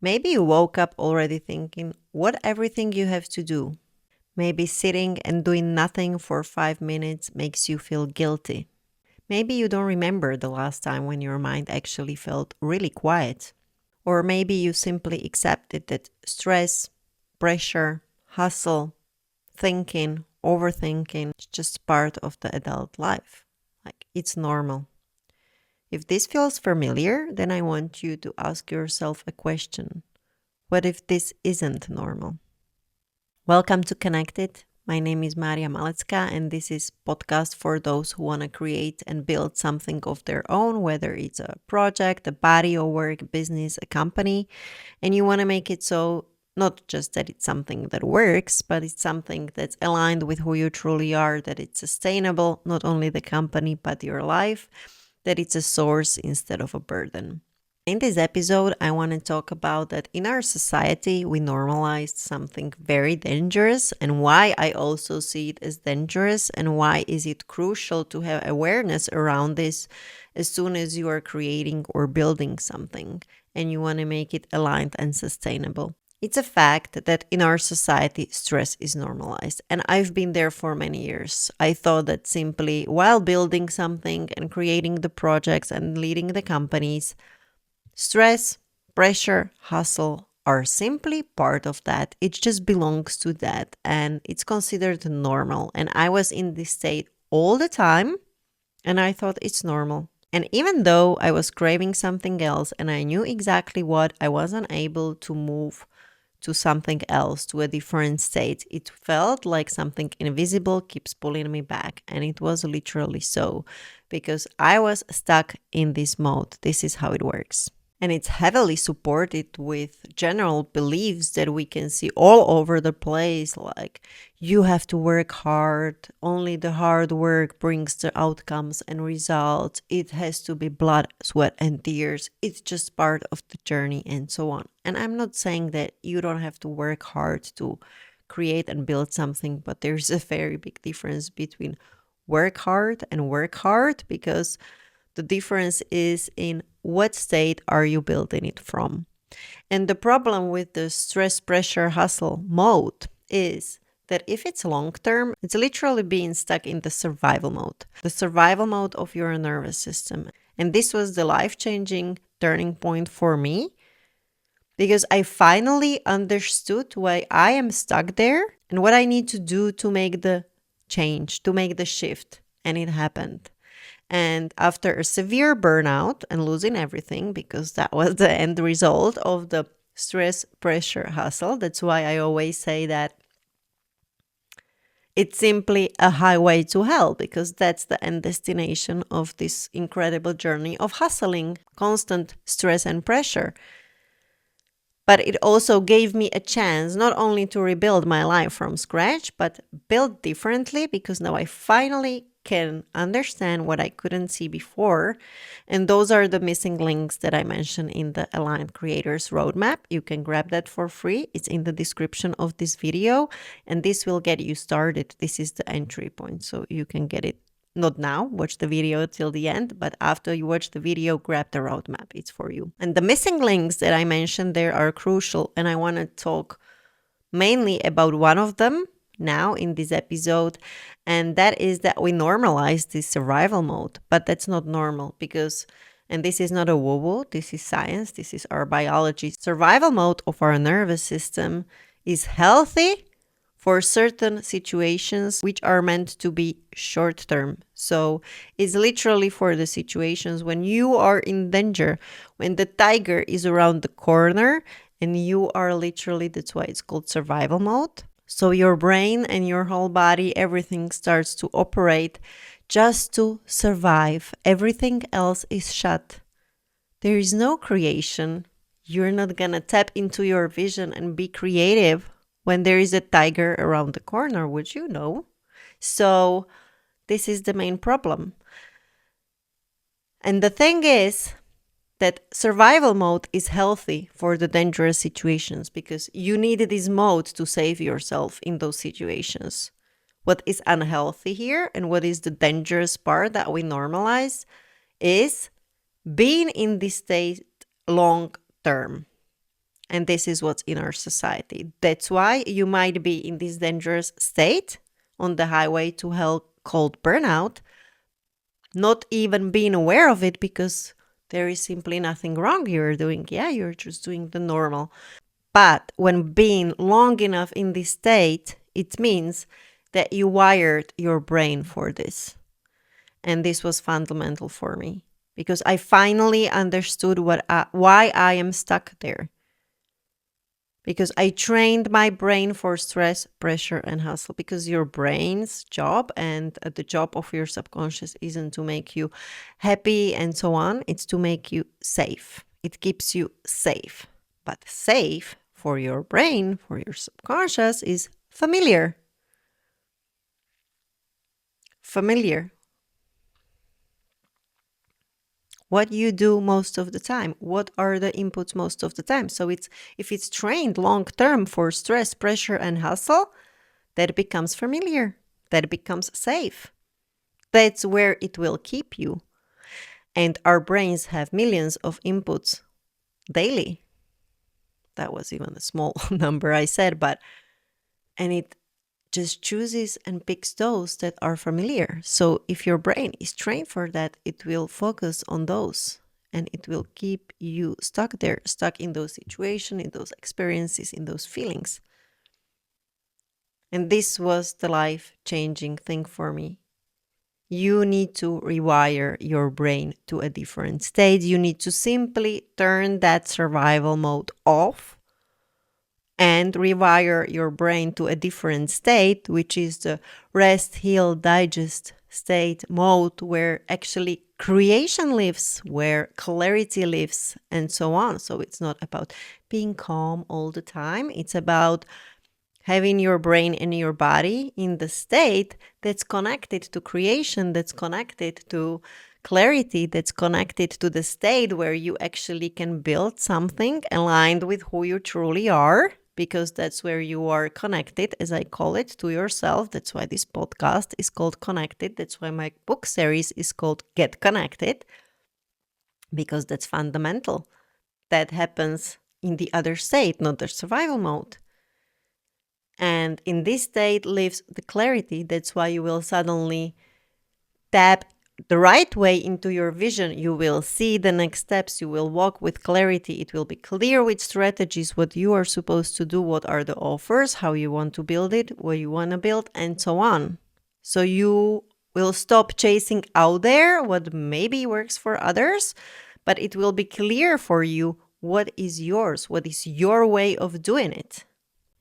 Maybe you woke up already thinking what everything you have to do. Maybe sitting and doing nothing for 5 minutes makes you feel guilty. Maybe you don't remember the last time when your mind actually felt really quiet. Or maybe you simply accepted that stress, pressure, hustle, thinking, overthinking is just part of the adult life. Like it's normal. If this feels familiar, then I want you to ask yourself a question. What if this isn't normal? Welcome to Connected. My name is Malecka, and this is podcast for those who want to create and build something of their own, whether it's a project, a body of work, business, a company, and you want to make it so not just that it's something that works, but it's something that's aligned with who you truly are, that it's sustainable, not only the company, but your life, that it's a source instead of a burden. In this episode, I want to talk about that in our society, we normalized something very dangerous and why I also see it as dangerous and why is it crucial to have awareness around this as soon as you are creating or building something and you want to make it aligned and sustainable. It's a fact that in our society, stress is normalized. And I've been there for many years. I thought that simply while building something and creating the projects and leading the companies, stress, pressure, hustle are simply part of that. It just belongs to that and it's considered normal. And I was in this state all the time and I thought it's normal. And even though I was craving something else and I knew exactly what, I wasn't able to move to something else, to a different state. It felt like something invisible keeps pulling me back. And it was literally so because I was stuck in this mode. This is how it works. And it's heavily supported with general beliefs that we can see all over the place, like you have to work hard, only the hard work brings the outcomes and results, it has to be blood, sweat, and tears, it's just part of the journey, and so on. And I'm not saying that you don't have to work hard to create and build something, but there's a very big difference between work hard and work hard because the difference is in what state are you building it from. And the problem with the stress, pressure, hustle mode is that if it's long term, it's literally being stuck in the survival mode of your nervous system. And this was the life changing turning point for me because I finally understood why I am stuck there and what I need to do to make the change, to make the shift. And it happened. And after a severe burnout and losing everything, because that was the end result of the stress, pressure, hustle, that's why I always say that it's simply a highway to hell, because that's the end destination of this incredible journey of hustling, constant stress and pressure. But it also gave me a chance not only to rebuild my life from scratch, but build differently because now I finally can understand what I couldn't see before. And those are the missing links that I mentioned in the Aligned Creators Roadmap. You can grab that for free. It's in the description of this video, and this will get you started. This is the entry point, so you can get it. Not now, watch the video till the end, but after you watch the video, grab the roadmap. It's for you. And the missing links that I mentioned there are crucial, and I want to talk mainly about one of them now in this episode, and that is that we normalize this survival mode, but that's not normal because, and this is not a woo-woo, this is science, this is our biology. Survival mode of our nervous system is healthy for certain situations which are meant to be short term. So it's literally for the situations when you are in danger, when the tiger is around the corner and you are literally, that's why it's called survival mode. So your brain and your whole body, everything starts to operate just to survive. Everything else is shut. There is no creation. You're not gonna tap into your vision and be creative when there is a tiger around the corner, would you know? So this is the main problem. And the thing is that survival mode is healthy for the dangerous situations because you need this mode to save yourself in those situations. What is unhealthy here and what is the dangerous part that we normalize is being in this state long term. And this is what's in our society. That's why you might be in this dangerous state on the highway to hell called burnout, not even being aware of it because there is simply nothing wrong you're doing. Yeah, you're just doing the normal. But when being long enough in this state, it means that you wired your brain for this. And this was fundamental for me because I finally understood why I am stuck there. Because I trained my brain for stress, pressure, and hustle. Because your brain's job and the job of your subconscious isn't to make you happy and so on. It's to make you safe. It keeps you safe. But safe for your brain, for your subconscious, is familiar. Familiar. What you do most of the time. What are the inputs most of the time? So if it's trained long term for stress, pressure, and hustle, that becomes familiar. That becomes safe. That's where it will keep you. And our brains have millions of inputs daily. That was even a small number I said, and it just chooses and picks those that are familiar. So if your brain is trained for that, it will focus on those and it will keep you stuck there, stuck in those situations, in those experiences, in those feelings. And this was the life-changing thing for me. You need to rewire your brain to a different state. You need to simply turn that survival mode off and rewire your brain to a different state, which is the rest, heal, digest state mode where actually creation lives, where clarity lives, and so on. So it's not about being calm all the time. It's about having your brain and your body in the state that's connected to creation, that's connected to clarity, that's connected to the state where you actually can build something aligned with who you truly are, because that's where you are connected, as I call it, to yourself. That's why this podcast is called Connected. That's why my book series is called Get Connected, because that's fundamental. That happens in the other state, not the survival mode. And in this state lives the clarity. That's why you will suddenly tap the right way into your vision. You will see the next steps. You will walk with clarity. It will be clear with strategies, what you are supposed to do, what are the offers, how you want to build it, what you want to build, and so on. So you will stop chasing out there what maybe works for others, but it will be clear for you what is yours, what is your way of doing it.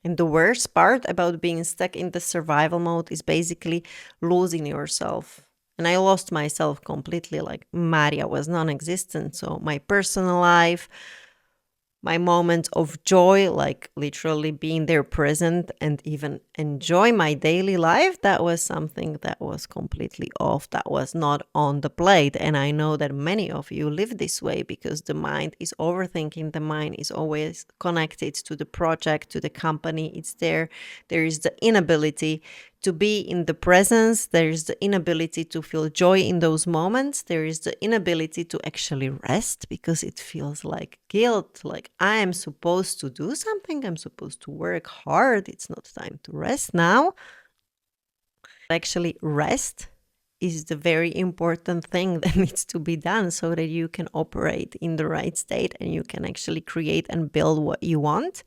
And the worst part about being stuck in the survival mode is basically losing yourself. And I lost myself completely, like Maria was non-existent. So my personal life, my moments of joy, like literally being there present and even enjoy my daily life, that was something that was completely off. That was not on the plate. And I know that many of you live this way because the mind is overthinking. The mind is always connected to the project, to the company. It's there. There is the inability to be in the presence. There is the inability to feel joy in those moments. There is the inability to actually rest because it feels like guilt, like I am supposed to do something. I'm supposed to work hard. It's not time to rest now. Actually, rest is the very important thing that needs to be done so that you can operate in the right state and you can actually create and build what you want.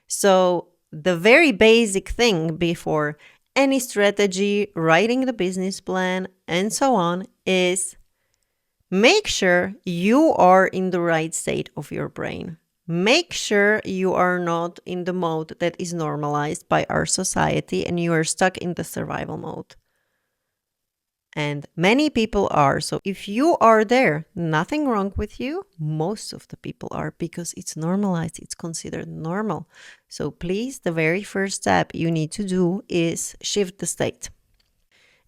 So the very basic thing before any strategy, writing the business plan, and so on is make sure you are in the right state of your brain. Make sure you are not in the mode that is normalized by our society and you are stuck in the survival mode. And many people are. So if you are there, nothing wrong with you. Most of the people are because it's normalized. It's considered normal. So please, the very first step you need to do is shift the state.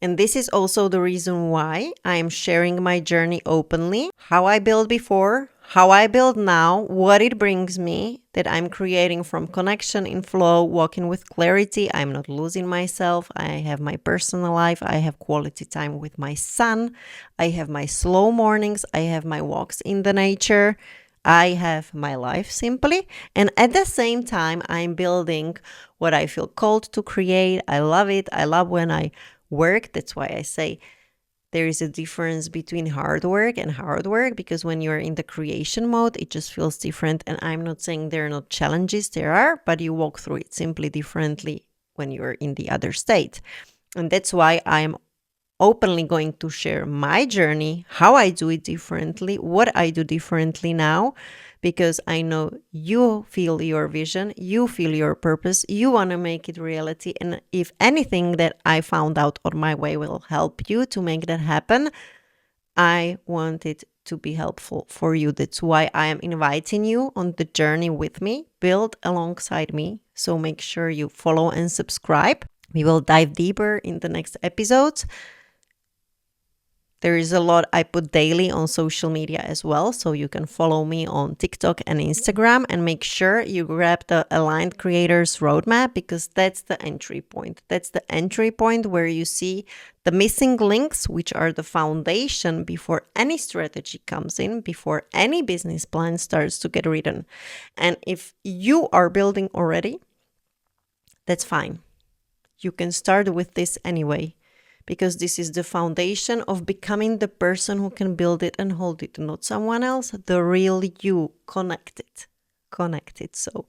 And this is also the reason why I am sharing my journey openly, how I built before, how I build now, what it brings me, that I'm creating from connection in flow, walking with clarity. I'm not losing myself. I have my personal life. I have quality time with my son. I have my slow mornings. I have my walks in the nature. I have my life simply. And at the same time, I'm building what I feel called to create. I love it. I love when I work. That's why I say there is a difference between hard work, because when you're in the creation mode, it just feels different. And I'm not saying there are not challenges, there are, but you walk through it simply differently when you're in the other state. And that's why I'm openly going to share my journey, how I do it differently, what I do differently now, because I know you feel your vision, you feel your purpose, you want to make it reality. And if anything that I found out on my way will help you to make that happen, I want it to be helpful for you. That's why I am inviting you on the journey with me, build alongside me. So make sure you follow and subscribe. We will dive deeper in the next episodes. There is a lot I put daily on social media as well, so you can follow me on TikTok and Instagram, and make sure you grab the Aligned Creators Roadmap, because that's the entry point. That's the entry point where you see the missing links, which are the foundation before any strategy comes in, before any business plan starts to get written. And if you are building already, that's fine. You can start with this anyway, because this is the foundation of becoming the person who can build it and hold it, not someone else, the real you, connected. So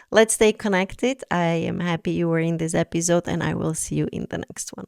let's stay connected. I am happy you were in this episode, and I will see you in the next one.